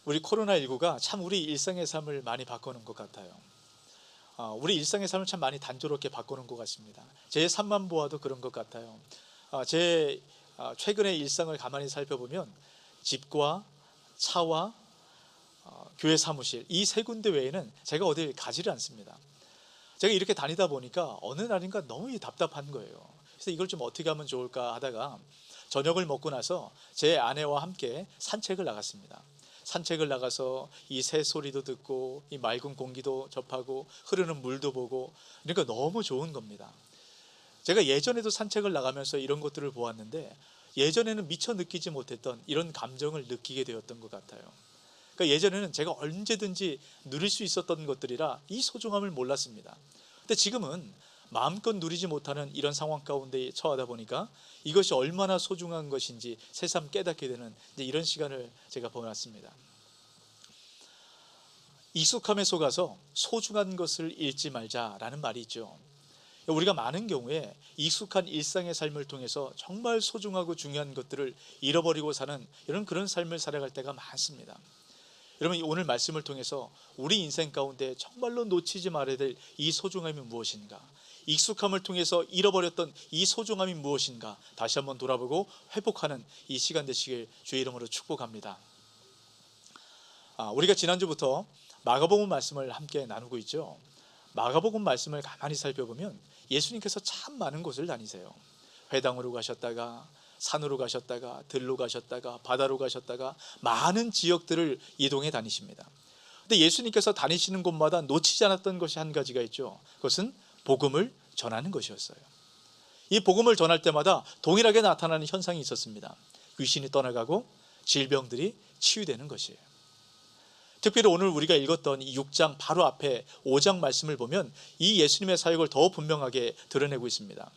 우리 코로나19가 참 우리 일상의 삶을 많이 바꾸는 것 같아요. 우리 일상의 삶을 참 많이 단조롭게 바꾸는 것 같습니다. 제 삶만 보아도 그런 것 같아요. 제 최근의 일상을 가만히 살펴보면 집과 차와 교회 사무실 이 세 군데 외에는 제가 어딜 가지를 않습니다. 제가 이렇게 다니다 보니까 어느 날인가 너무 답답한 거예요. 그래서 이걸 좀 어떻게 하면 좋을까 하다가 저녁을 먹고 나서 제 아내와 함께 산책을 나갔습니다. 산책을 나가서 이 새 소리도 듣고 이 맑은 공기도 접하고 흐르는 물도 보고, 그러니까 너무 좋은 겁니다. 제가 예전에도 산책을 나가면서 이런 것들을 보았는데 예전에는 미처 느끼지 못했던 이런 감정을 느끼게 되었던 것 같아요. 그러니까 예전에는 제가 언제든지 누릴 수 있었던 것들이라 이 소중함을 몰랐습니다. 근데 지금은 마음껏 누리지 못하는 이런 상황 가운데 처하다 보니까 이것이 얼마나 소중한 것인지 새삼 깨닫게 되는 이런 시간을 제가 보냈습니다. 익숙함에 속아서 소중한 것을 잃지 말자라는 말이 있죠. 우리가 많은 경우에 익숙한 일상의 삶을 통해서 정말 소중하고 중요한 것들을 잃어버리고 사는 그런 삶을 살아갈 때가 많습니다. 여러분, 오늘 말씀을 통해서 우리 인생 가운데 정말로 놓치지 말아야 될 이 소중함이 무엇인가, 익숙함을 통해서 잃어버렸던 이 소중함이 무엇인가 다시 한번 돌아보고 회복하는 이 시간 되시길 주의 이름으로 축복합니다. 우리가 지난주부터 마가복음 말씀을 함께 나누고 있죠. 마가복음 말씀을 가만히 살펴보면 예수님께서 참 많은 곳을 다니세요. 회당으로 가셨다가 산으로 가셨다가 들로 가셨다가 바다로 가셨다가 많은 지역들을 이동해 다니십니다. 근데 예수님께서 다니시는 곳마다 놓치지 않았던 것이 한 가지가 있죠. 그것은 복음을 전하는 것이었어요. 이 복음을 전할 때마다 동일하게 나타나는 현상이 있었습니다. 귀신이 떠나가고 질병들이 치유되는 것이에요. 특별히 오늘 우리가 읽었던 이 6장 바로 앞에 5장 말씀을 보면 이 예수님의 사역을 더 분명하게 드러내고 있습니다.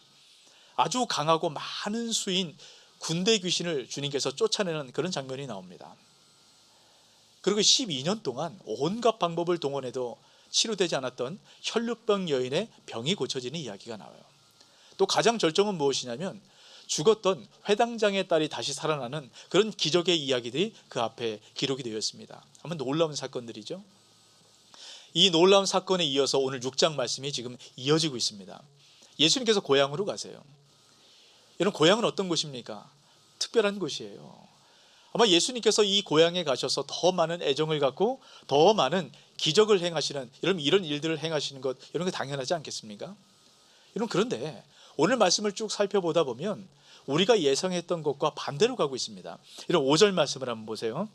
아주 강하고 많은 수인 군대 귀신을 주님께서 쫓아내는 그런 장면이 나옵니다. 그리고 12년 동안 온갖 방법을 동원해도 치료되지 않았던 혈루병 여인의 병이 고쳐지는 이야기가 나와요. 또 가장 절정은 무엇이냐면 죽었던 회당장의 딸이 다시 살아나는 그런 기적의 이야기들이 그 앞에 기록이 되어 있습니다. 한번 놀라운 사건들이죠. 이 놀라운 사건에 이어서 오늘 6장 말씀이 지금 이어지고 있습니다. 예수님께서 고향으로 가세요. 이런 고향은 어떤 곳입니까? 특별한 곳이에요. 아마 예수님께서 이 고향에 가셔서 더 많은 애정을 갖고 더 많은 기적을 행하시는 이런 일들을 행하시는 것, 이런 게 당연하지 않겠습니까? 그런데 오늘 말씀을 쭉 살펴보다 보면 우리가 예상했던 것과 반대로 가고 있습니다. 이런 5절 말씀을 한번 보세요.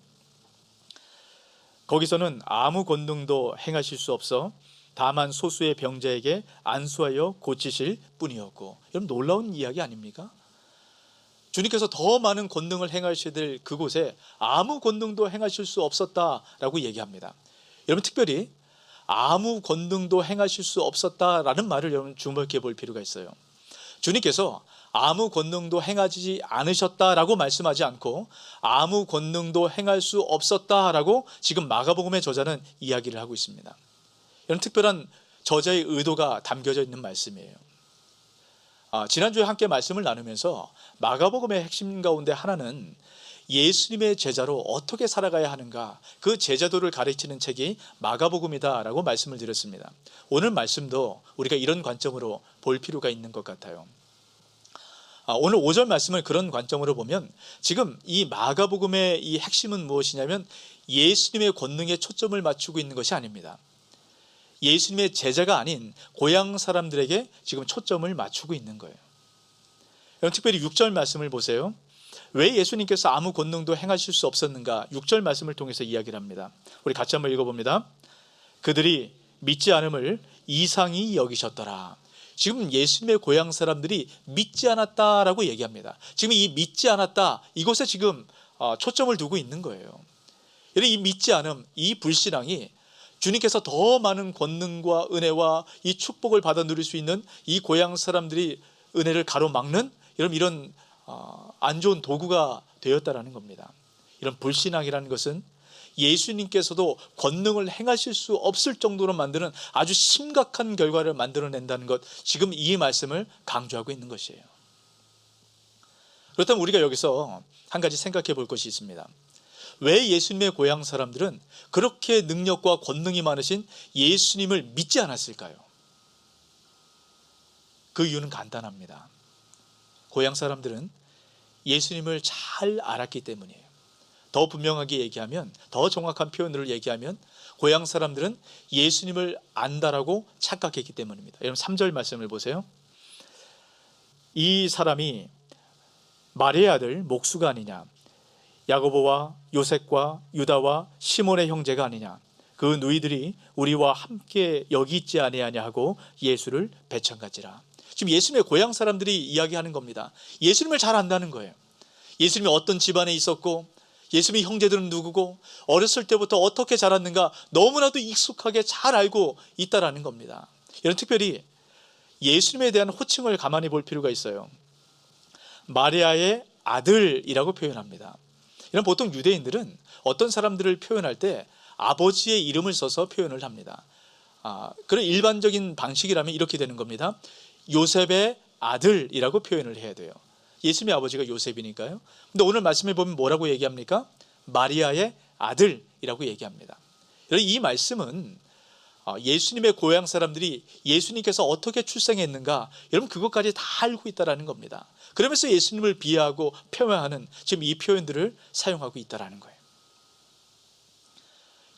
거기서는 아무 권능도 행하실 수 없어 다만 소수의 병자에게 안수하여 고치실 뿐이었고. 여러분, 놀라운 이야기 아닙니까? 주님께서 더 많은 권능을 행하셔야 될 그곳에 아무 권능도 행하실 수 없었다라고 얘기합니다. 여러분, 특별히 아무 권능도 행하실 수 없었다라는 말을 여러분 주목해 볼 필요가 있어요. 주님께서 아무 권능도 행하지 않으셨다라고 말씀하지 않고 아무 권능도 행할 수 없었다라고 지금 마가복음의 저자는 이야기를 하고 있습니다. 이런 특별한 저자의 의도가 담겨져 있는 말씀이에요. 지난주에 함께 말씀을 나누면서 마가복음의 핵심 가운데 하나는 예수님의 제자로 어떻게 살아가야 하는가, 그 제자도를 가르치는 책이 마가복음이다라고 말씀을 드렸습니다. 오늘 말씀도 우리가 이런 관점으로 볼 필요가 있는 것 같아요. 오늘 5절 말씀을 그런 관점으로 보면 지금 이 마가복음의 이 핵심은 무엇이냐면 예수님의 권능에 초점을 맞추고 있는 것이 아닙니다. 예수님의 제자가 아닌 고향 사람들에게 지금 초점을 맞추고 있는 거예요. 특별히 6절 말씀을 보세요. 왜 예수님께서 아무 권능도 행하실 수 없었는가? 6절 말씀을 통해서 이야기를 합니다. 우리 같이 한번 읽어봅니다. 그들이 믿지 않음을 이상히 여기셨더라. 지금 예수님의 고향 사람들이 믿지 않았다라고 얘기합니다. 지금 이 믿지 않았다, 이것에 지금 초점을 두고 있는 거예요. 이 믿지 않음, 이 불신앙이 주님께서 더 많은 권능과 은혜와 이 축복을 받아 누릴 수 있는 이 고향 사람들이 은혜를 가로막는 이런 안 좋은 도구가 되었다라는 겁니다. 이런 불신앙이라는 것은 예수님께서도 권능을 행하실 수 없을 정도로 만드는 아주 심각한 결과를 만들어낸다는 것, 지금 이 말씀을 강조하고 있는 것이에요. 그렇다면 우리가 여기서 한 가지 생각해 볼 것이 있습니다. 왜 예수님의 고향 사람들은 그렇게 능력과 권능이 많으신 예수님을 믿지 않았을까요? 그 이유는 간단합니다. 고향 사람들은 예수님을 잘 알았기 때문이에요. 더 분명하게 얘기하면, 더 정확한 표현으로 얘기하면 고향 사람들은 예수님을 안다라고 착각했기 때문입니다. 여러분 3절 말씀을 보세요. 이 사람이 마리아의 아들 목수가 아니냐, 야고보와 요셉과 유다와 시몬의 형제가 아니냐, 그 누이들이 우리와 함께 여기 있지 아니하냐 하고 예수를 배척하지라. 지금 예수님의 고향 사람들이 이야기하는 겁니다. 예수님을 잘 안다는 거예요. 예수님이 어떤 집안에 있었고, 예수님의 형제들은 누구고, 어렸을 때부터 어떻게 자랐는가 너무나도 익숙하게 잘 알고 있다라는 겁니다. 이런 특별히 예수님에 대한 호칭을 가만히 볼 필요가 있어요. 마리아의 아들이라고 표현합니다. 이런 보통 유대인들은 어떤 사람들을 표현할 때 아버지의 이름을 써서 표현을 합니다. 그런 일반적인 방식이라면 이렇게 되는 겁니다. 요셉의 아들이라고 표현을 해야 돼요. 예수님의 아버지가 요셉이니까요. 근데 오늘 말씀에 보면 뭐라고 얘기합니까? 마리아의 아들이라고 얘기합니다. 이 말씀은 예수님의 고향 사람들이 예수님께서 어떻게 출생했는가, 여러분 그것까지 다 알고 있다는 겁니다. 그러면서 예수님을 비하하고 폄하하는 지금 이 표현들을 사용하고 있다는 거예요.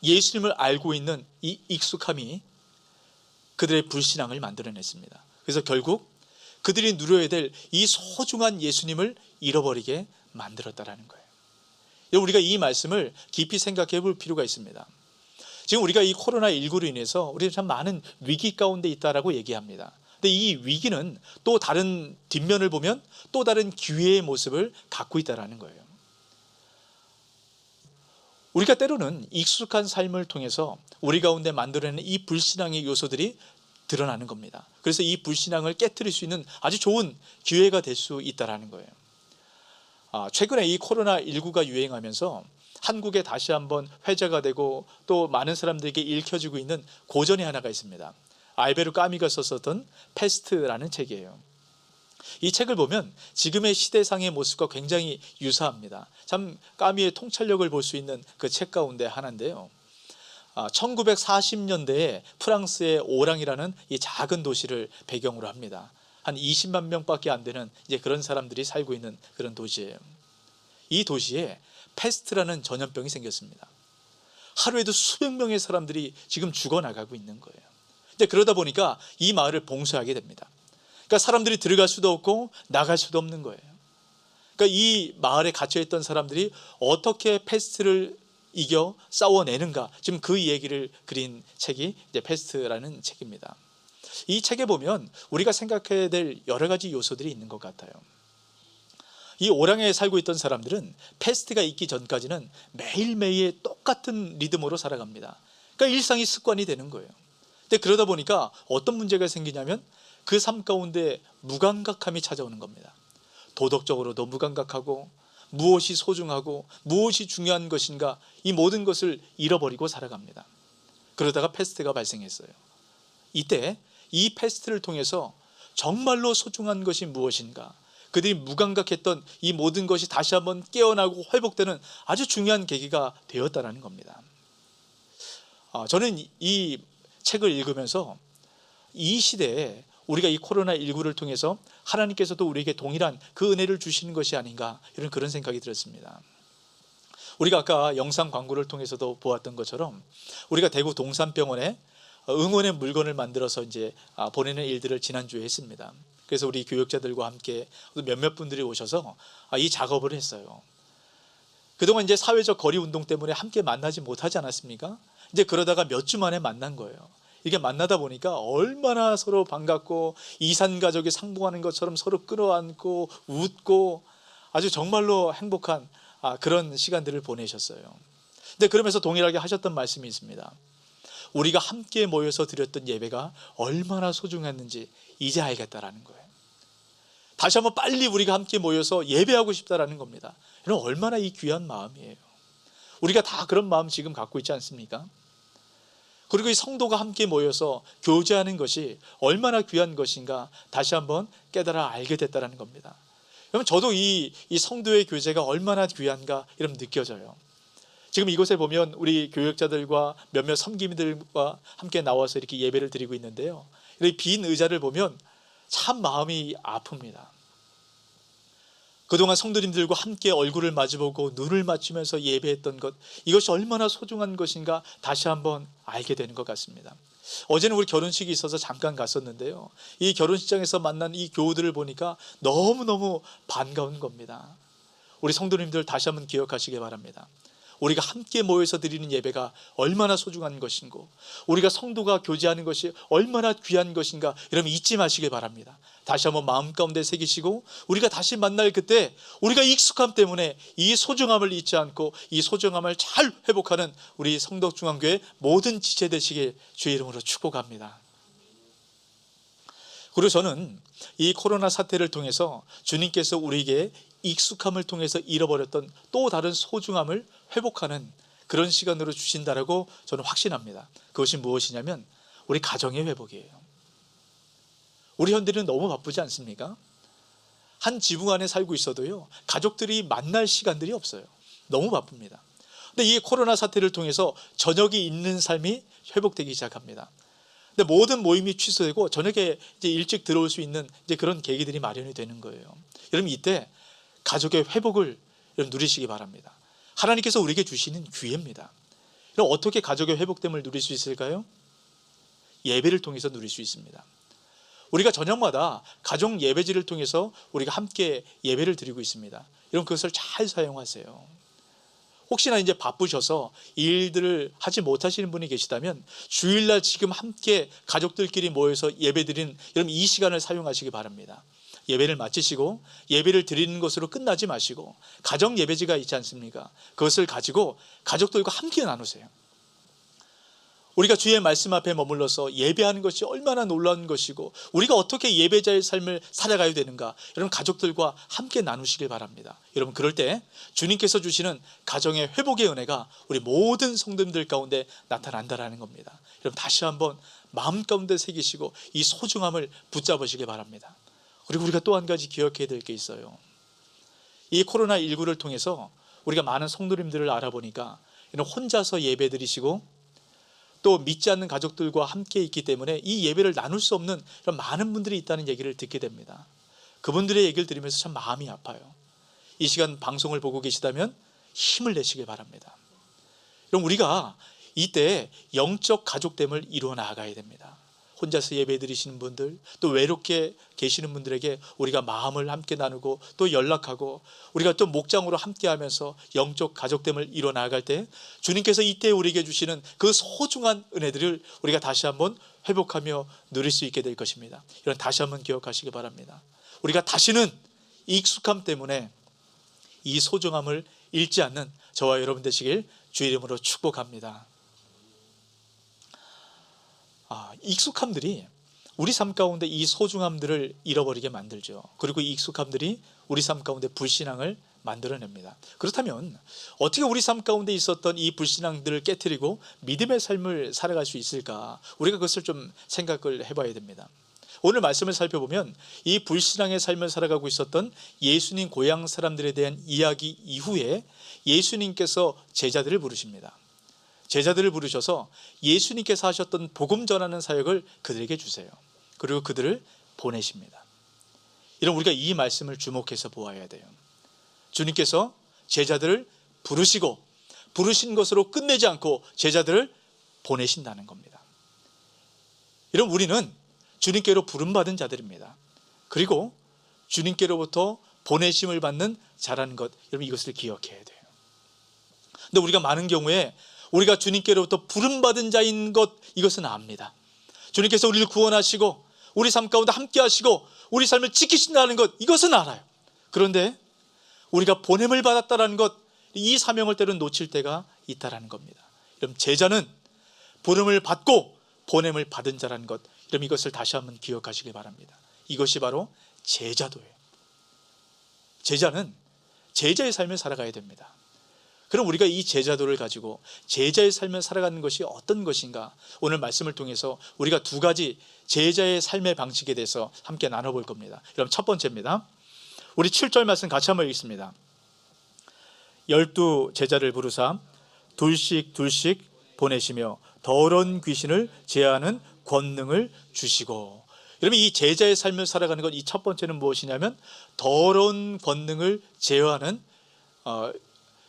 예수님을 알고 있는 이 익숙함이 그들의 불신앙을 만들어냈습니다. 그래서 결국 그들이 누려야 될 이 소중한 예수님을 잃어버리게 만들었다는 거예요. 우리가 이 말씀을 깊이 생각해 볼 필요가 있습니다. 지금 우리가 이 코로나19로 인해서 우리가 참 많은 위기 가운데 있다라고 얘기합니다. 근데 이 위기는 또 다른 뒷면을 보면 또 다른 기회의 모습을 갖고 있다는 거예요. 우리가 때로는 익숙한 삶을 통해서 우리 가운데 만들어내는 이 불신앙의 요소들이 드러나는 겁니다. 그래서 이 불신앙을 깨트릴 수 있는 아주 좋은 기회가 될 수 있다는 거예요. 최근에 이 코로나19가 유행하면서 한국에 다시 한번 회자가 되고 또 많은 사람들에게 읽혀지고 있는 고전이 하나가 있습니다. 알베르 까미가 썼었던 패스트라는 책이에요. 이 책을 보면 지금의 시대상의 모습과 굉장히 유사합니다. 참 까미의 통찰력을 볼 수 있는 그 책 가운데 하나인데요. 1940년대에 프랑스의 오랑이라는 이 작은 도시를 배경으로 합니다. 한 20만 명밖에 안 되는 이제 그런 사람들이 살고 있는 그런 도시예요. 이 도시에 패스트라는 전염병이 생겼습니다. 하루에도 수백 명의 사람들이 지금 죽어나가고 있는 거예요. 근데 그러다 보니까 이 마을을 봉쇄하게 됩니다. 그러니까 사람들이 들어갈 수도 없고 나갈 수도 없는 거예요. 그러니까 이 마을에 갇혀있던 사람들이 어떻게 패스트를 이겨 싸워내는가, 지금 그 얘기를 그린 책이 이제 패스트라는 책입니다. 이 책에 보면 우리가 생각해야 될 여러 가지 요소들이 있는 것 같아요. 이 오랑에 살고 있던 사람들은 패스트가 있기 전까지는 매일매일 똑같은 리듬으로 살아갑니다. 그러니까 일상이 습관이 되는 거예요. 근데 그러다 보니까 어떤 문제가 생기냐면 그 삶 가운데 무감각함이 찾아오는 겁니다. 도덕적으로도 무감각하고 무엇이 소중하고 무엇이 중요한 것인가, 이 모든 것을 잃어버리고 살아갑니다. 그러다가 패스트가 발생했어요. 이때 이 패스트를 통해서 정말로 소중한 것이 무엇인가, 그들이 무감각했던 이 모든 것이 다시 한번 깨어나고 회복되는 아주 중요한 계기가 되었다는 겁니다. 저는 이 책을 읽으면서 이 시대에 우리가 이 코로나19를 통해서 하나님께서도 우리에게 동일한 그 은혜를 주시는 것이 아닌가, 이런 그런 생각이 들었습니다. 우리가 아까 영상 광고를 통해서도 보았던 것처럼 우리가 대구 동산병원에 응원의 물건을 만들어서 이제 보내는 일들을 지난주에 했습니다. 그래서 우리 교육자들과 함께 몇몇 분들이 오셔서 이 작업을 했어요. 그동안 이제 사회적 거리 운동 때문에 함께 만나지 못하지 않았습니까? 이제 그러다가 몇 주 만에 만난 거예요. 이게 만나다 보니까 얼마나 서로 반갑고 이산가족이 상봉하는 것처럼 서로 끌어안고 웃고 아주 정말로 행복한 그런 시간들을 보내셨어요. 근데 그러면서 동일하게 하셨던 말씀이 있습니다. 우리가 함께 모여서 드렸던 예배가 얼마나 소중했는지 이제 알겠다라는 거예요. 다시 한번 빨리 우리가 함께 모여서 예배하고 싶다라는 겁니다. 여러분, 얼마나 이 귀한 마음이에요. 우리가 다 그런 마음 지금 갖고 있지 않습니까? 그리고 이 성도가 함께 모여서 교제하는 것이 얼마나 귀한 것인가 다시 한번 깨달아 알게 됐다는 겁니다. 여러분, 저도 이 성도의 교제가 얼마나 귀한가 이러면 느껴져요. 지금 이곳에 보면 우리 교역자들과 몇몇 섬김들과 함께 나와서 이렇게 예배를 드리고 있는데요, 이 빈 의자를 보면 참 마음이 아픕니다. 그동안 성도님들과 함께 얼굴을 마주보고 눈을 맞추면서 예배했던 것, 이것이 얼마나 소중한 것인가 다시 한번 알게 되는 것 같습니다. 어제는 우리 결혼식이 있어서 잠깐 갔었는데요, 이 결혼식장에서 만난 이 교우들을 보니까 너무너무 반가운 겁니다. 우리 성도님들 다시 한번 기억하시기 바랍니다. 우리가 함께 모여서 드리는 예배가 얼마나 소중한 것인고, 우리가 성도가 교제하는 것이 얼마나 귀한 것인가, 여러분 잊지 마시기 바랍니다. 다시 한번 마음 가운데 새기시고, 우리가 다시 만날 그때 우리가 익숙함 때문에 이 소중함을 잊지 않고 이 소중함을 잘 회복하는 우리 성덕중앙교회 모든 지체 되시길 주의 이름으로 축복합니다. 그리고 저는 이 코로나 사태를 통해서 주님께서 우리에게 익숙함을 통해서 잃어버렸던 또 다른 소중함을 회복하는 그런 시간으로 주신다라고 저는 확신합니다. 그것이 무엇이냐면 우리 가정의 회복이에요. 우리 현대는 너무 바쁘지 않습니까? 한 지붕 안에 살고 있어도요, 가족들이 만날 시간들이 없어요. 너무 바쁩니다. 근데 이 코로나 사태를 통해서 저녁이 있는 삶이 회복되기 시작합니다. 근데 모든 모임이 취소되고 저녁에 이제 일찍 들어올 수 있는 이제 그런 계기들이 마련이 되는 거예요. 여러분 이때 가족의 회복을 여러분 누리시기 바랍니다. 하나님께서 우리에게 주시는 기회입니다. 그럼 어떻게 가족의 회복됨을 누릴 수 있을까요? 예배를 통해서 누릴 수 있습니다. 우리가 저녁마다 가족 예배지를 통해서 우리가 함께 예배를 드리고 있습니다. 여러분 그것을 잘 사용하세요. 혹시나 이제 바쁘셔서 일들을 하지 못하시는 분이 계시다면 주일날 지금 함께 가족들끼리 모여서 예배드리는 여러분 이 시간을 사용하시기 바랍니다. 예배를 마치시고 예배를 드리는 것으로 끝나지 마시고 가정 예배지가 있지 않습니까? 그것을 가지고 가족들과 함께 나누세요. 우리가 주의 말씀 앞에 머물러서 예배하는 것이 얼마나 놀라운 것이고 우리가 어떻게 예배자의 삶을 살아가야 되는가, 여러분 가족들과 함께 나누시길 바랍니다. 여러분 그럴 때 주님께서 주시는 가정의 회복의 은혜가 우리 모든 성도님들 가운데 나타난다라는 겁니다. 여러분 다시 한번 마음 가운데 새기시고 이 소중함을 붙잡으시길 바랍니다. 그리고 우리가 또 한 가지 기억해야 될 게 있어요. 이 코로나19를 통해서 우리가 많은 성도님들을 알아보니까 혼자서 예배 드리시고 또 믿지 않는 가족들과 함께 있기 때문에 이 예배를 나눌 수 없는 그런 많은 분들이 있다는 얘기를 듣게 됩니다. 그분들의 얘기를 들으면서 참 마음이 아파요. 이 시간 방송을 보고 계시다면 힘을 내시길 바랍니다. 그럼 우리가 이때 영적 가족됨을 이루어 나가야 됩니다. 혼자서 예배 드리시는 분들, 또 외롭게 계시는 분들에게 우리가 마음을 함께 나누고 또 연락하고 우리가 또 목장으로 함께 하면서 영적 가족됨을 이루어 나갈 때 주님께서 이때 우리에게 주시는 그 소중한 은혜들을 우리가 다시 한번 회복하며 누릴 수 있게 될 것입니다. 이런 다시 한번 기억하시기 바랍니다. 우리가 다시는 익숙함 때문에 이 소중함을 잃지 않는 저와 여러분 되시길 주의 이름으로 축복합니다. 익숙함들이 우리 삶 가운데 이 소중함들을 잃어버리게 만들죠. 그리고 이 익숙함들이 우리 삶 가운데 불신앙을 만들어냅니다. 그렇다면 어떻게 우리 삶 가운데 있었던 이 불신앙들을 깨트리고 믿음의 삶을 살아갈 수 있을까? 우리가 그것을 좀 생각을 해봐야 됩니다. 오늘 말씀을 살펴보면 이 불신앙의 삶을 살아가고 있었던 예수님 고향 사람들에 대한 이야기 이후에 예수님께서 제자들을 부르십니다. 제자들을 부르셔서 예수님께서 하셨던 복음 전하는 사역을 그들에게 주세요. 그리고 그들을 보내십니다. 이런 우리가 이 말씀을 주목해서 보아야 돼요. 주님께서 제자들을 부르시고 부르신 것으로 끝내지 않고 제자들을 보내신다는 겁니다. 이런 우리는 주님께로 부름받은 자들입니다. 그리고 주님께로부터 보내심을 받는 자라는 것, 여러분 이것을 기억해야 돼요. 근데 우리가 많은 경우에 우리가 주님께로부터 부름받은 자인 것, 이것은 압니다. 주님께서 우리를 구원하시고 우리 삶 가운데 함께 하시고 우리 삶을 지키신다는 것, 이것은 알아요. 그런데 우리가 보냄을 받았다는 것, 이 사명을 때로는 놓칠 때가 있다는 겁니다. 그럼 제자는 부름을 받고 보냄을 받은 자라는 것, 그럼 이것을 다시 한번 기억하시기 바랍니다. 이것이 바로 제자도예요. 제자는 제자의 삶을 살아가야 됩니다. 그럼 우리가 이 제자도를 가지고 제자의 삶을 살아가는 것이 어떤 것인가, 오늘 말씀을 통해서 우리가 두 가지 제자의 삶의 방식에 대해서 함께 나눠볼 겁니다. 그럼 첫 번째입니다. 우리 7절 말씀 같이 한번 읽겠습니다. 12 제자를 부르사 둘씩 둘씩 보내시며 더러운 귀신을 제하는 권능을 주시고. 여러분, 이 제자의 삶을 살아가는 것, 이 첫 번째는 무엇이냐면 더러운 권능을 제어하는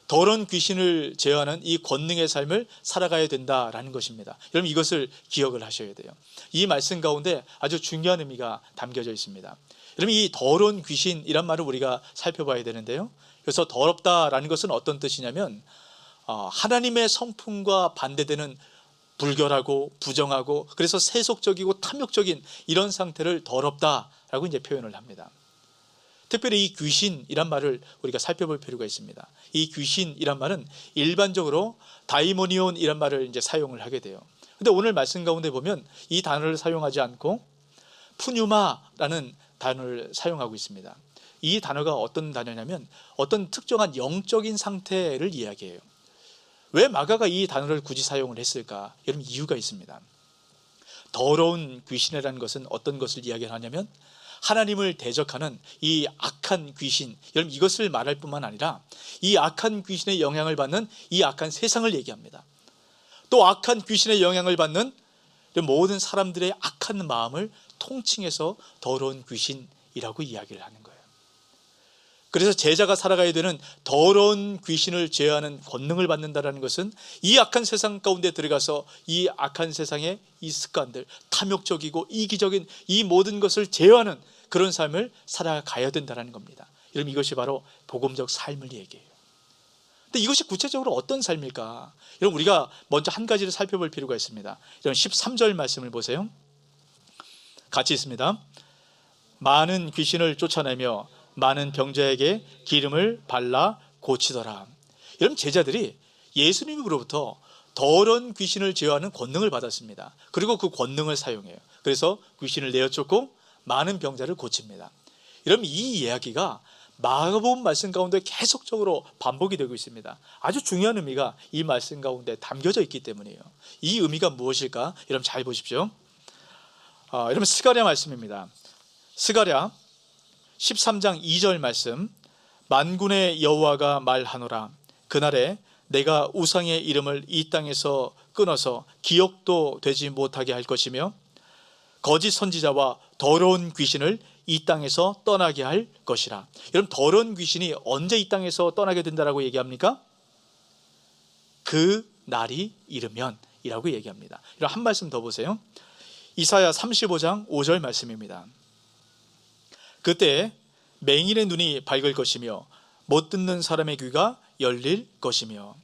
더러운 귀신을 제어하는 이 권능의 삶을 살아가야 된다라는 것입니다. 여러분, 이것을 기억을 하셔야 돼요. 이 말씀 가운데 아주 중요한 의미가 담겨져 있습니다. 여러분, 이 더러운 귀신이란 말을 우리가 살펴봐야 되는데요. 그래서 더럽다라는 것은 어떤 뜻이냐면 하나님의 성품과 반대되는 불결하고 부정하고 그래서 세속적이고 탐욕적인 이런 상태를 더럽다라고 이제 표현을 합니다. 특별히 이 귀신이란 말을 우리가 살펴볼 필요가 있습니다. 이 귀신이란 말은 일반적으로 다이모니온이란 말을 이제 사용을 하게 돼요. 근데 오늘 말씀 가운데 보면 이 단어를 사용하지 않고 푸뉴마라는 단어를 사용하고 있습니다. 이 단어가 어떤 단어냐면 어떤 특정한 영적인 상태를 이야기해요. 왜 마가가 이 단어를 굳이 사용을 했을까? 여러분, 이유가 있습니다. 더러운 귀신이라는 것은 어떤 것을 이야기하냐면 하나님을 대적하는 이 악한 귀신, 여러분, 이것을 말할 뿐만 아니라 이 악한 귀신의 영향을 받는 이 악한 세상을 얘기합니다. 또 악한 귀신의 영향을 받는 모든 사람들의 악한 마음을 통칭해서 더러운 귀신이라고 이야기를 하는 거예요. 그래서 제자가 살아가야 되는 더러운 귀신을 제어하는 권능을 받는다는 것은 이 악한 세상 가운데 들어가서 이 악한 세상의 이 습관들, 탐욕적이고 이기적인 이 모든 것을 제어하는 그런 삶을 살아가야 된다는 겁니다. 여러분, 이것이 바로 복음적 삶을 얘기해요. 근데 이것이 구체적으로 어떤 삶일까? 여러분, 우리가 먼저 한 가지를 살펴볼 필요가 있습니다. 여러분, 13절 말씀을 보세요. 같이 있습니다. 많은 귀신을 쫓아내며 많은 병자에게 기름을 발라 고치더라. 여러분, 제자들이 예수님으로부터 더러운 귀신을 제어하는 권능을 받았습니다. 그리고 그 권능을 사용해요. 그래서 귀신을 내어쫓고 많은 병자를 고칩니다. 여러분, 이 이야기가 마가복음 말씀 가운데 계속적으로 반복이 되고 있습니다. 아주 중요한 의미가 이 말씀 가운데 담겨져 있기 때문이에요. 이 의미가 무엇일까? 여러분, 잘 보십시오. 여러분, 스가랴 말씀입니다. 스가랴 13장 2절 말씀. 만군의 여호와가 말하노라. 그날에 내가 우상의 이름을 이 땅에서 끊어서 기억도 되지 못하게 할 것이며 거짓 선지자와 더러운 귀신을 이 땅에서 떠나게 할 것이라. 여러분, 더러운 귀신이 언제 이 땅에서 떠나게 된다라고 얘기합니까? 그 날이 이르면 이라고 얘기합니다. 한 말씀 더 보세요. 이사야 35장 5절 말씀입니다. 그때 맹인의 눈이 밝을 것이며 못 듣는 사람의 귀가 열릴 것이며.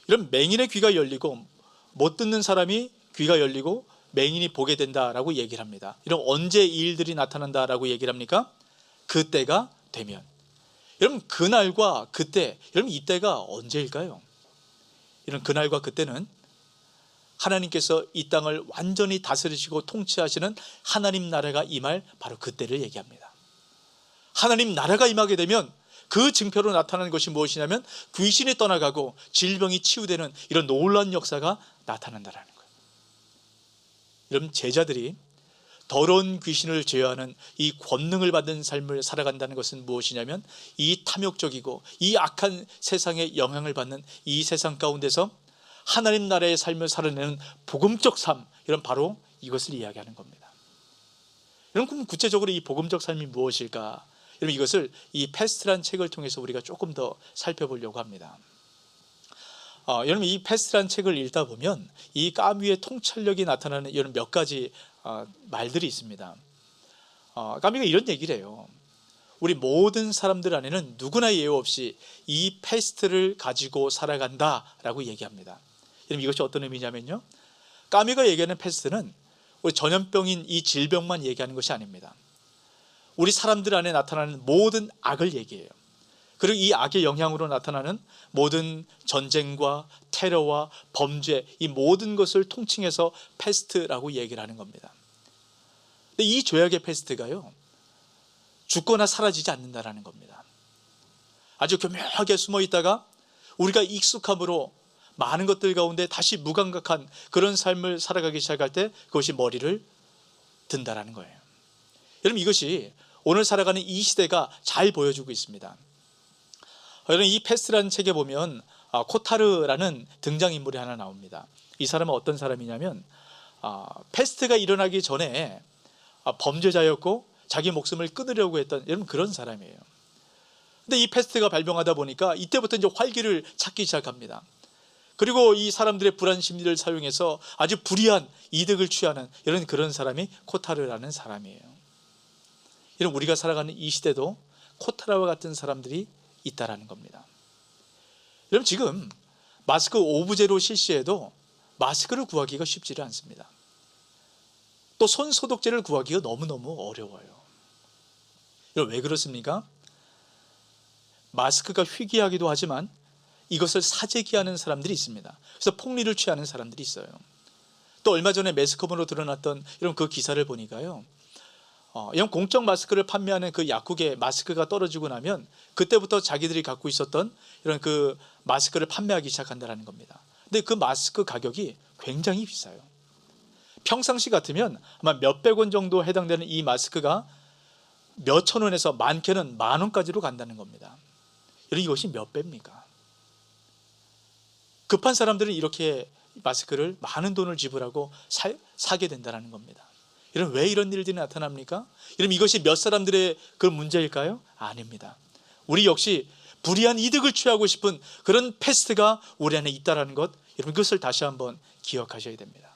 이런 맹인의 귀가 열리고 못 듣는 사람이 귀가 열리고 맹인이 보게 된다라고 얘기를 합니다. 이런 언제 이 일들이 나타난다라고 얘기를 합니까? 그때가 되면. 여러분, 그날과 그때, 여러분, 이때가 언제일까요? 이런 그날과 그때는 하나님께서 이 땅을 완전히 다스리시고 통치하시는 하나님 나라가 임할 바로 그때를 얘기합니다. 하나님 나라가 임하게 되면 그 증표로 나타나는 것이 무엇이냐면 귀신이 떠나가고 질병이 치유되는 이런 놀라운 역사가 나타난다는 거예요. 여러분, 제자들이 더러운 귀신을 제어하는 이 권능을 받는 삶을 살아간다는 것은 무엇이냐면 이 탐욕적이고 이 악한 세상에 영향을 받는 이 세상 가운데서 하나님 나라의 삶을 살아내는 복음적 삶, 이런 바로 이것을 이야기하는 겁니다. 여러분, 그럼 구체적으로 이 복음적 삶이 무엇일까? 여러분, 이것을 이 패스트란 책을 통해서 우리가 조금 더 살펴보려고 합니다. 여러분, 이 패스트란 책을 읽다 보면 이 까뮤의 통찰력이 나타나는 이런 몇 가지 말들이 있습니다. 까뮤가 이런 얘기를 해요. 우리 모든 사람들 안에는 누구나 예외 없이 이 패스트를 가지고 살아간다라고 얘기합니다. 여러분, 이것이 어떤 의미냐면요, 까뮤가 얘기하는 패스트는 우리 전염병인 이 질병만 얘기하는 것이 아닙니다. 우리 사람들 안에 나타나는 모든 악을 얘기해요. 그리고 이 악의 영향으로 나타나는 모든 전쟁과 테러와 범죄, 이 모든 것을 통칭해서 패스트라고 얘기를 하는 겁니다. 근데 이 죄악의 패스트가요, 죽거나 사라지지 않는다라는 겁니다. 아주 교묘하게 숨어 있다가 우리가 익숙함으로 많은 것들 가운데 다시 무감각한 그런 삶을 살아가기 시작할 때 그것이 머리를 든다라는 거예요. 여러분, 이것이 오늘 살아가는 이 시대가 잘 보여주고 있습니다. 여러분, 이 패스트라는 책에 보면 코타르라는 등장인물이 하나 나옵니다. 이 사람은 어떤 사람이냐면 패스트가 일어나기 전에 범죄자였고 자기 목숨을 끊으려고 했던 이런 그런 사람이에요. 근데 이 패스트가 발병하다 보니까 이때부터 이제 활기를 찾기 시작합니다. 그리고 이 사람들의 불안 심리를 사용해서 아주 불이한 이득을 취하는 이런 그런 사람이 코타르라는 사람이에요. 이런 우리가 살아가는 이 시대도 코타르와 같은 사람들이 있다라는 겁니다. 여러분, 지금 마스크 오브제로 실시해도 마스크를 구하기가 쉽지를 않습니다. 또 손 소독제를 구하기가 너무너무 어려워요. 여러분, 왜 그렇습니까? 마스크가 희귀하기도 하지만 이것을 사재기하는 사람들이 있습니다. 그래서 폭리를 취하는 사람들이 있어요. 또 얼마 전에 매스컴으로 드러났던 이런 그 기사를 보니까요, 이런 공적 마스크를 판매하는 그 약국에 마스크가 떨어지고 나면 그때부터 자기들이 갖고 있었던 이런 그 마스크를 판매하기 시작한다는 겁니다. 근데 그 마스크 가격이 굉장히 비싸요. 평상시 같으면 아마 몇백 원 정도 해당되는 이 마스크가 몇천 원에서 많게는 만 원까지로 간다는 겁니다. 여러분, 이것이 몇 배입니까? 급한 사람들은 이렇게 마스크를 많은 돈을 지불하고 사게 된다는 겁니다. 여러분, 왜 이런 일들이 나타납니까? 여러분, 이것이 몇 사람들의 그 문제일까요? 아닙니다. 우리 역시 불이한 이득을 취하고 싶은 그런 패스트가 우리 안에 있다는 것, 여러분, 그것을 다시 한번 기억하셔야 됩니다.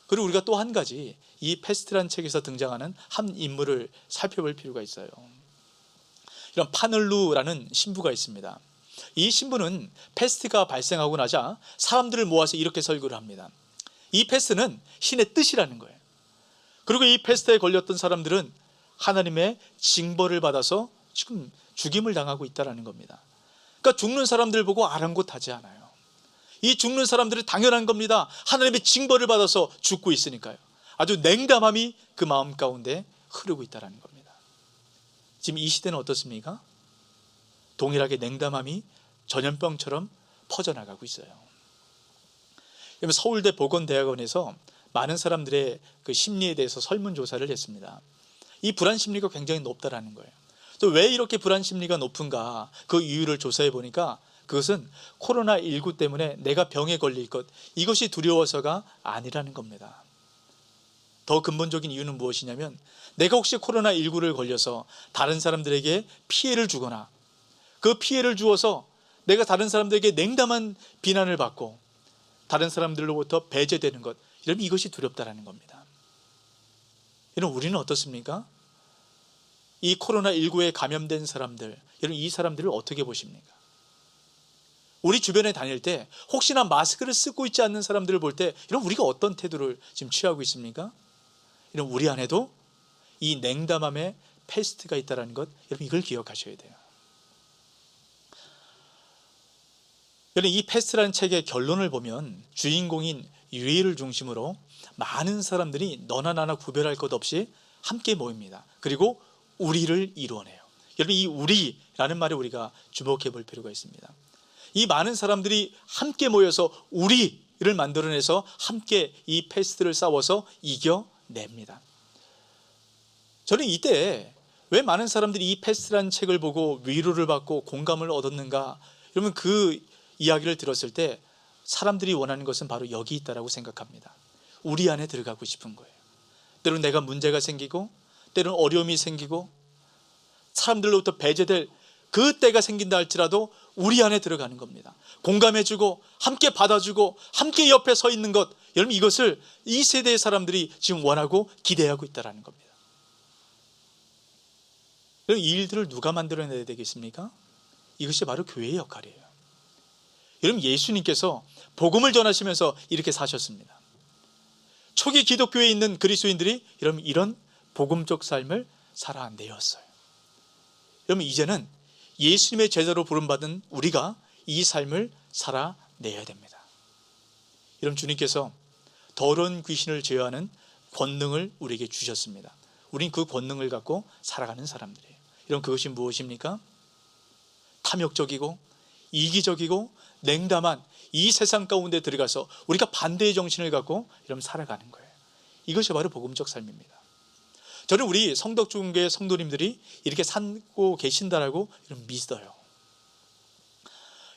그리고 우리가 또 한 가지 이 패스트라는 책에서 등장하는 한 인물을 살펴볼 필요가 있어요. 이런 파늘루라는 신부가 있습니다. 이 신부는 패스트가 발생하고 나자 사람들을 모아서 이렇게 설교를 합니다. 이 패스트는 신의 뜻이라는 거예요. 그리고 이 패스트에 걸렸던 사람들은 하나님의 징벌을 받아서 지금 죽임을 당하고 있다는 겁니다. 그러니까 죽는 사람들 보고 아랑곳하지 않아요. 이 죽는 사람들은 당연한 겁니다. 하나님의 징벌을 받아서 죽고 있으니까요. 아주 냉담함이 그 마음 가운데 흐르고 있다는 겁니다. 지금 이 시대는 어떻습니까? 동일하게 냉담함이 전염병처럼 퍼져나가고 있어요. 서울대 보건대학원에서 많은 사람들의 그 심리에 대해서 설문조사를 했습니다. 이 불안 심리가 굉장히 높다라는 거예요. 또 왜 이렇게 불안 심리가 높은가, 그 이유를 조사해 보니까 그것은 코로나19 때문에 내가 병에 걸릴 것, 이것이 두려워서가 아니라는 겁니다. 더 근본적인 이유는 무엇이냐면, 내가 혹시 코로나19를 걸려서 다른 사람들에게 피해를 주거나 그 피해를 주어서 내가 다른 사람들에게 냉담한 비난을 받고 다른 사람들로부터 배제되는 것, 이러면 이것이 두렵다는 겁니다. 여러분, 우리는 어떻습니까? 이 코로나19에 감염된 사람들, 여러분, 이 사람들을 어떻게 보십니까? 우리 주변에 다닐 때 혹시나 마스크를 쓰고 있지 않는 사람들을 볼 때 이런 우리가 어떤 태도를 지금 취하고 있습니까? 이런 우리 안에도 이 냉담함의 패스트가 있다는 것, 여러분, 이걸 기억하셔야 돼요. 여러분, 이 패스트라는 책의 결론을 보면 주인공인 유이를 중심으로 많은 사람들이 너나 나나 구별할 것 없이 함께 모입니다. 그리고 우리를 이루어내요. 여러분, 이 우리라는 말에 우리가 주목해 볼 필요가 있습니다. 이 많은 사람들이 함께 모여서 우리를 만들어내서 함께 이 패스트를 싸워서 이겨냅니다. 저는 이때 왜 많은 사람들이 이 패스트라는 책을 보고 위로를 받고 공감을 얻었는가, 여러분, 그 이야기를 들었을 때 사람들이 원하는 것은 바로 여기 있다라고 생각합니다. 우리 안에 들어가고 싶은 거예요. 때로는 내가 문제가 생기고 때로는 어려움이 생기고 사람들로부터 배제될 그 때가 생긴다 할지라도 우리 안에 들어가는 겁니다. 공감해주고 함께 받아주고 함께 옆에 서 있는 것, 여러분, 이것을 이 세대의 사람들이 지금 원하고 기대하고 있다는 겁니다. 이 일들을 누가 만들어내야 되겠습니까? 이것이 바로 교회의 역할이에요. 여러분, 예수님께서 복음을 전하시면서 이렇게 사셨습니다. 초기 기독교에 있는 그리스도인들이 여러분 이런 복음적 삶을 살아내었어요. 여러분, 이제는 예수님의 제자로 부름받은 우리가 이 삶을 살아내야 됩니다. 여러분, 주님께서 더러운 귀신을 제어하는 권능을 우리에게 주셨습니다. 우린 그 권능을 갖고 살아가는 사람들이에요. 여러분, 그것이 무엇입니까? 탐욕적이고 이기적이고 냉담한 이 세상 가운데 들어가서 우리가 반대의 정신을 갖고 이러면 살아가는 거예요. 이것이 바로 복음적 삶입니다. 저는 우리 성덕중교회 성도님들이 이렇게 살고 계신다라고 믿어요.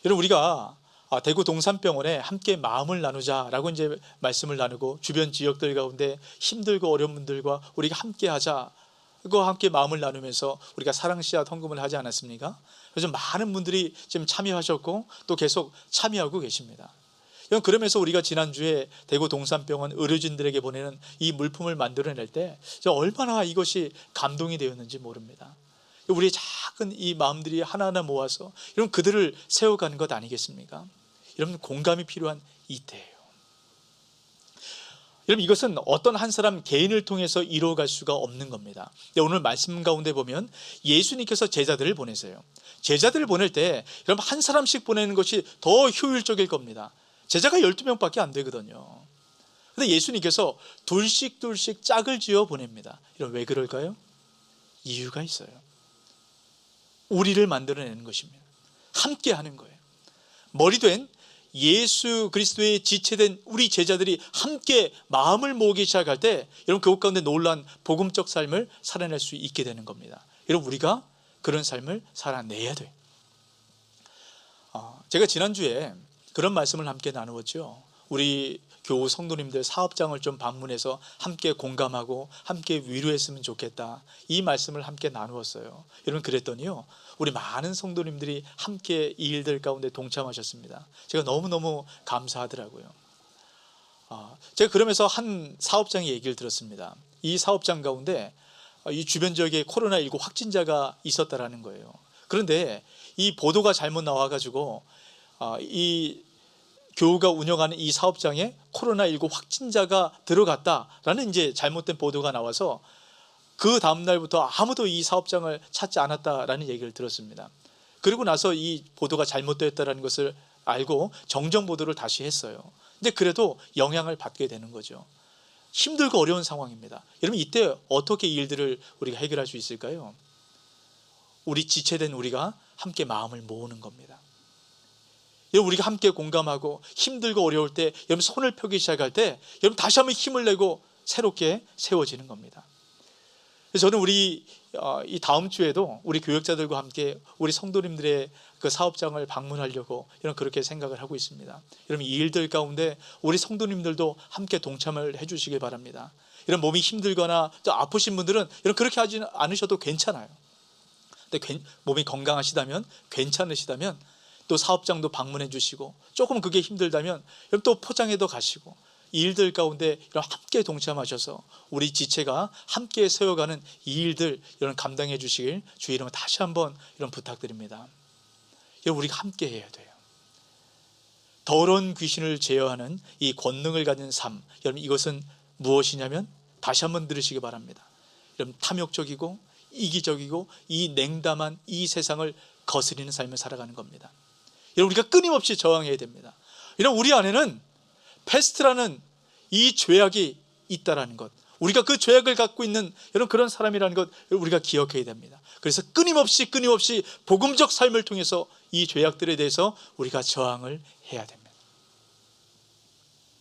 여러분 우리가 대구 동산병원에 함께 마음을 나누자라고 이제 말씀을 나누고 주변 지역들 가운데 힘들고 어려운 분들과 우리가 함께 하자, 그거 함께 마음을 나누면서 우리가 사랑 씨앗 헌금을 하지 않았습니까? 그래서 많은 분들이 지금 참여하셨고 또 계속 참여하고 계십니다. 그러면서 우리가 지난주에 대구 동산병원 의료진들에게 보내는 이 물품을 만들어낼 때 얼마나 이것이 감동이 되었는지 모릅니다. 우리의 작은 이 마음들이 하나하나 모아서 이런 그들을 세워가는 것 아니겠습니까? 여러분 공감이 필요한 이때예요. 여러분 이것은 어떤 한 사람 개인을 통해서 이루어갈 수가 없는 겁니다. 오늘 말씀 가운데 보면 예수님께서 제자들을 보내세요. 제자들을 보낼 때 여러분 한 사람씩 보내는 것이 더 효율적일 겁니다. 제자가 12명밖에 안 되거든요. 그런데 예수님께서 둘씩 짝을 지어 보냅니다. 여러분 왜 그럴까요? 이유가 있어요. 우리를 만들어내는 것입니다. 함께 하는 거예요. 머리 된 예수 그리스도의 지체된 우리 제자들이 함께 마음을 모으기 시작할 때 여러분 그것 가운데 놀라운 복음적 삶을 살아낼 수 있게 되는 겁니다. 여러분 우리가 그런 삶을 살아내야 돼요. 제가 지난주에 그런 말씀을 함께 나누었죠. 우리 교우 성도님들 사업장을 좀 방문해서 함께 공감하고 함께 위로했으면 좋겠다, 이 말씀을 함께 나누었어요. 여러분 그랬더니요 우리 많은 성도님들이 함께 이 일들 가운데 동참하셨습니다. 제가 너무너무 감사하더라고요. 제가 그러면서 한 사업장의 얘기를 들었습니다. 이 사업장 가운데 이 주변 지역에 코로나19 확진자가 있었다라는 거예요. 그런데 이 보도가 잘못 나와가지고 이 교우가 운영하는 이 사업장에 코로나19 확진자가 들어갔다라는 이제 잘못된 보도가 나와서 그 다음 날부터 아무도 이 사업장을 찾지 않았다라는 얘기를 들었습니다. 그리고 나서 이 보도가 잘못되었다는 것을 알고 정정 보도를 다시 했어요. 근데 그래도 영향을 받게 되는 거죠. 힘들고 어려운 상황입니다. 여러분 이때 어떻게 이 일들을 우리가 해결할 수 있을까요? 우리 지체된 우리가 함께 마음을 모으는 겁니다. 여러분 우리가 함께 공감하고 힘들고 어려울 때 여러분 손을 펴기 시작할 때 여러분 다시 한번 힘을 내고 새롭게 세워지는 겁니다. 그래서 저는 우리 이 다음 주에도 우리 교역자들과 함께 우리 성도님들의 그 사업장을 방문하려고 이런 그렇게 생각을 하고 있습니다. 여러분 이 일들 가운데 우리 성도님들도 함께 동참을 해주시길 바랍니다. 이런 몸이 힘들거나 또 아프신 분들은 이런 그렇게 하지 않으셔도 괜찮아요. 근데 몸이 건강하시다면 괜찮으시다면 또 사업장도 방문해 주시고, 조금 그게 힘들다면 여러분 또 포장해도 가시고, 이 일들 가운데 이런 함께 동참하셔서 우리 지체가 함께 세워가는 이 일들 이런 감당해 주시길 주의 이름으로 다시 한번 이런 부탁드립니다. 여러분 우리가 함께 해야 돼요. 더러운 귀신을 제어하는 이 권능을 가진 삶, 여러분 이것은 무엇이냐면 다시 한번 들으시기 바랍니다. 여러분 탐욕적이고 이기적이고 이 냉담한 이 세상을 거스리는 삶을 살아가는 겁니다. 여러분 우리가 끊임없이 저항해야 됩니다. 이런 우리 안에는 패스트라는 이 죄악이 있다라는 것, 우리가 그 죄악을 갖고 있는 여러분 그런 사람이라는 것 우리가 기억해야 됩니다. 그래서 끊임없이 복음적 삶을 통해서 이 죄악들에 대해서 우리가 저항을 해야 됩니다.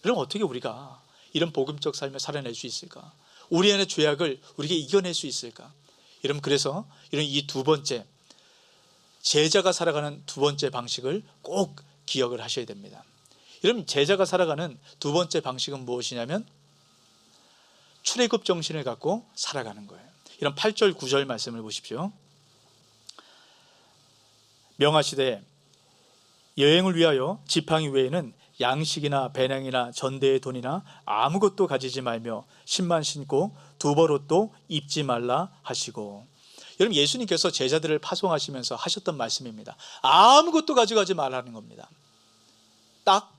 그럼 어떻게 우리가 이런 복음적 삶을 살아낼 수 있을까? 우리 안의 죄악을 우리가 이겨낼 수 있을까? 여러분 그래서 이런 이 두 번째 제자가 살아가는 두 번째 방식을 꼭 기억을 하셔야 됩니다. 여러분 제자가 살아가는 두 번째 방식은 무엇이냐면 출애굽 정신을 갖고 살아가는 거예요. 이런 8절 9절 말씀을 보십시오. 명하시되 여행을 위하여 지팡이 외에는 양식이나 배낭이나 전대의 돈이나 아무것도 가지지 말며 신만 신고 두벌옷도 입지 말라 하시고. 여러분 예수님께서 제자들을 파송하시면서 하셨던 말씀입니다. 아무것도 가져가지 말라는 겁니다. 딱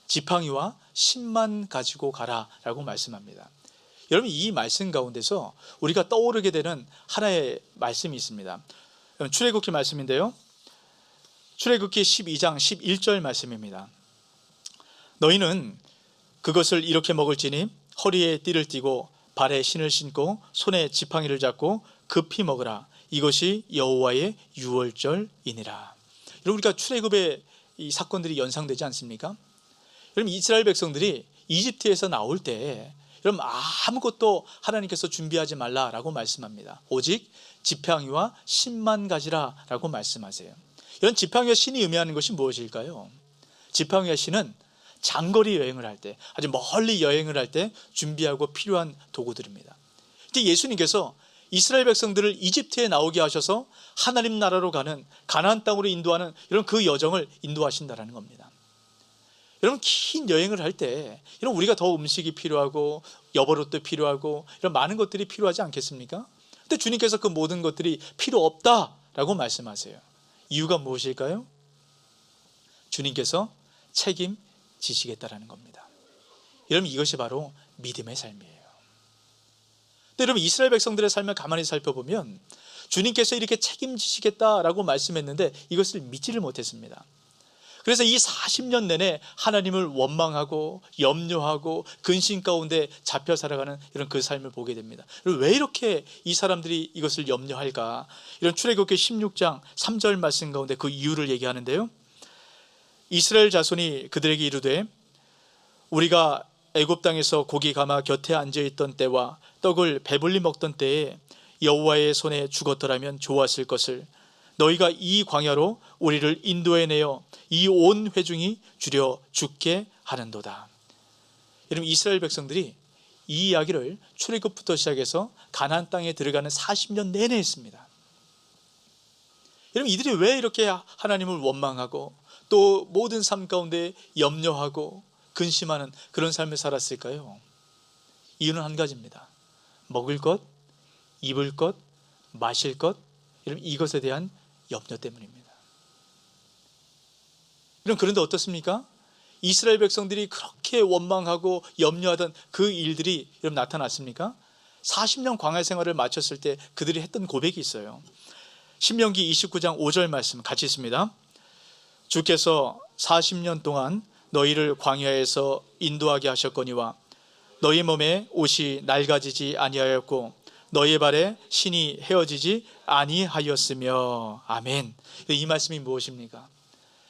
지팡이와 신만 가지고 가라라고 말씀합니다. 여러분 이 말씀 가운데서 우리가 떠오르게 되는 하나의 말씀이 있습니다. 출애굽기 말씀인데요, 출애굽기 12장 11절 말씀입니다. 너희는 그것을 이렇게 먹을지니 허리에 띠를 띠고 발에 신을 신고 손에 지팡이를 잡고 급히 먹으라. 이것이 여호와의 유월절이니라. 여러분 우리가 출애굽의 이 사건들이 연상되지 않습니까? 여러분 이스라엘 백성들이 이집트에서 나올 때 여러분 아무것도 하나님께서 준비하지 말라라고 말씀합니다. 오직 지팡이와 신만 가지라라고 말씀하세요. 이런 지팡이와 신이 의미하는 것이 무엇일까요? 지팡이와 신은 장거리 여행을 할 때, 아주 멀리 여행을 할 때 준비하고 필요한 도구들입니다. 이제 예수님께서 이스라엘 백성들을 이집트에 나오게 하셔서 하나님 나라로 가는 가나안 땅으로 인도하는 이런 그 여정을 인도하신다는 겁니다. 여러분, 긴 여행을 할 때 이런 우리가 더 음식이 필요하고 여벌옷도 필요하고 이런 많은 것들이 필요하지 않겠습니까? 근데 주님께서 그 모든 것들이 필요 없다라고 말씀하세요. 이유가 무엇일까요? 주님께서 책임지시겠다라는 겁니다. 여러분, 이것이 바로 믿음의 삶이에요. 근데 여러분, 이스라엘 백성들의 삶을 가만히 살펴보면 주님께서 이렇게 책임지시겠다라고 말씀했는데 이것을 믿지를 못했습니다. 그래서 이 40년 내내 하나님을 원망하고 염려하고 근심 가운데 잡혀 살아가는 이런 그 삶을 보게 됩니다. 왜 이렇게 이 사람들이 이것을 염려할까? 이런 출애굽기 16장 3절 말씀 가운데 그 이유를 얘기하는데요. 이스라엘 자손이 그들에게 이르되 우리가 애굽 땅에서 고기 감아 곁에 앉아있던 때와 떡을 배불리 먹던 때에 여호와의 손에 죽었더라면 좋았을 것을 너희가 이 광야로 우리를 인도해내어 이 온 회중이 주려 죽게 하는도다. 여러분, 이스라엘 백성들이 이 이야기를 출애굽부터 시작해서 가나안 땅에 들어가는 40년 내내 했습니다. 여러분, 이들이 왜 이렇게 하나님을 원망하고 또 모든 삶 가운데 염려하고 근심하는 그런 삶을 살았을까요? 이유는 한 가지입니다. 먹을 것, 입을 것, 마실 것, 여러분, 이것에 대한 염려 때문입니다. 그런데 어떻습니까? 이스라엘 백성들이 그렇게 원망하고 염려하던 그 일들이 여러분 나타났습니까? 40년 광야 생활을 마쳤을 때 그들이 했던 고백이 있어요. 신명기 29장 5절 말씀 같이 있습니다. 주께서 40년 동안 너희를 광야에서 인도하게 하셨거니와 너희 몸에 옷이 낡아지지 아니하였고 너희의 발에 신이 헤어지지 아니하였으며. 아멘. 이 말씀이 무엇입니까?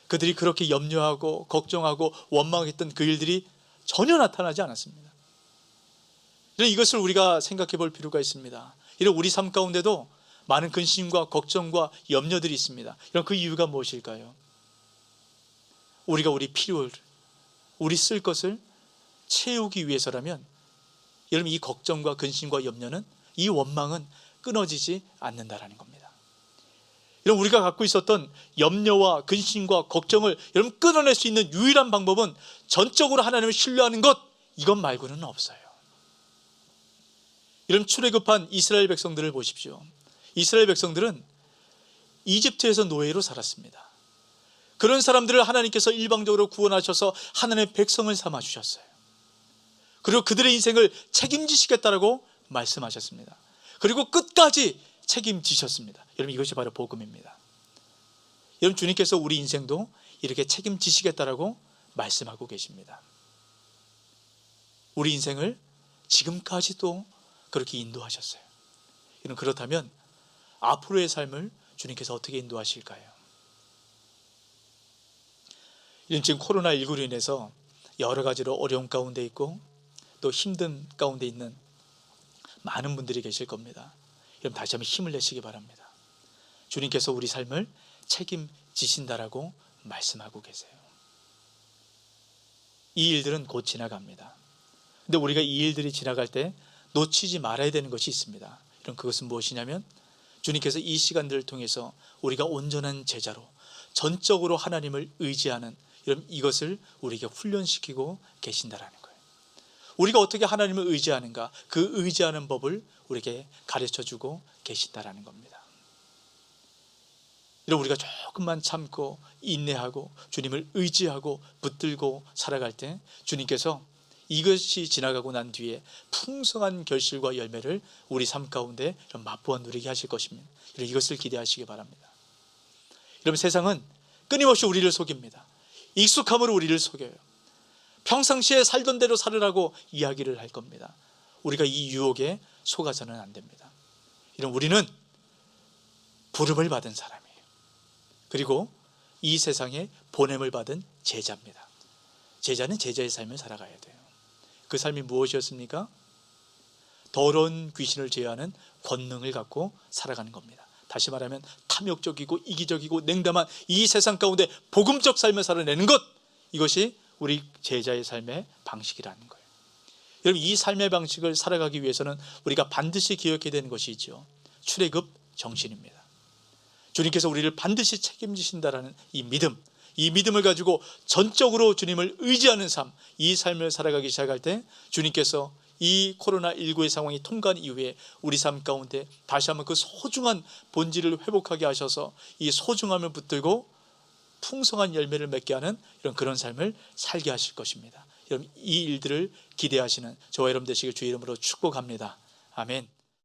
그들이 그렇게 염려하고 걱정하고 원망했던 그 일들이 전혀 나타나지 않았습니다. 이것을 우리가 생각해 볼 필요가 있습니다. 이런 우리 삶 가운데도 많은 근심과 걱정과 염려들이 있습니다. 이런 그 이유가 무엇일까요? 우리가 우리 필요를, 우리 쓸 것을 채우기 위해서라면 여러분, 이 걱정과 근심과 염려는, 이 원망은 끊어지지 않는다라는 겁니다. 여러분, 우리가 갖고 있었던 염려와 근심과 걱정을 여러분 끊어낼 수 있는 유일한 방법은 전적으로 하나님을 신뢰하는 것, 이것 말고는 없어요. 여러분, 출애굽한 이스라엘 백성들을 보십시오. 이스라엘 백성들은 이집트에서 노예로 살았습니다. 그런 사람들을 하나님께서 일방적으로 구원하셔서 하나님의 백성을 삼아 주셨어요. 그리고 그들의 인생을 책임지시겠다라고 말씀하셨습니다. 그리고 끝까지 책임지셨습니다. 여러분, 이것이 바로 복음입니다. 여러분, 주님께서 우리 인생도 이렇게 책임지시겠다라고 말씀하고 계십니다. 우리 인생을 지금까지도 그렇게 인도하셨어요. 여러분, 그렇다면 앞으로의 삶을 주님께서 어떻게 인도하실까요? 지금 코로나19로 인해서 여러 가지로 어려움 가운데 있고 또 힘든 가운데 있는 많은 분들이 계실 겁니다. 여러분, 다시 한번 힘을 내시기 바랍니다. 주님께서 우리 삶을 책임지신다라고 말씀하고 계세요. 이 일들은 곧 지나갑니다. 근데 우리가 이 일들이 지나갈 때 놓치지 말아야 되는 것이 있습니다. 그럼 그것은 무엇이냐면 주님께서 이 시간들을 통해서 우리가 온전한 제자로 전적으로 하나님을 의지하는 이것을 우리에게 훈련시키고 계신다라는 거예요. 우리가 어떻게 하나님을 의지하는가, 그 의지하는 법을 우리에게 가르쳐주고 계신다라는 겁니다. 우리가 조금만 참고 인내하고 주님을 의지하고 붙들고 살아갈 때 주님께서 이것이 지나가고 난 뒤에 풍성한 결실과 열매를 우리 삶 가운데 맛보아 누리게 하실 것입니다. 이것을 기대하시기 바랍니다. 여러분, 세상은 끊임없이 우리를 속입니다. 익숙함으로 우리를 속여요. 평상시에 살던 대로 살으라고 이야기를 할 겁니다. 우리가 이 유혹에 속아서는 안 됩니다. 우리는 부름을 받은 사람이에요. 그리고 이 세상에 보냄을 받은 제자입니다. 제자는 제자의 삶을 살아가야 돼요. 그 삶이 무엇이었습니까? 더러운 귀신을 제어하는 권능을 갖고 살아가는 겁니다. 다시 말하면 탐욕적이고 이기적이고 냉담한 이 세상 가운데 복음적 삶을 살아내는 것, 이것이 우리 제자의 삶의 방식이라는 거예요. 여러분, 이 삶의 방식을 살아가기 위해서는 우리가 반드시 기억해야 되는 것이 있죠. 출애굽 정신입니다. 주님께서 우리를 반드시 책임지신다라는 이 믿음, 이 믿음을 가지고 전적으로 주님을 의지하는 삶, 이 삶을 살아가기 시작할 때 주님께서 이 코로나19의 상황이 통과한 이후에 우리 삶 가운데 다시 한번 그 소중한 본질을 회복하게 하셔서 이 소중함을 붙들고 풍성한 열매를 맺게 하는 그런 삶을 살게 하실 것입니다. 여러분, 이 일들을 기대하시는 저와 여러분 되시길 주의 이름으로 축복합니다. 아멘.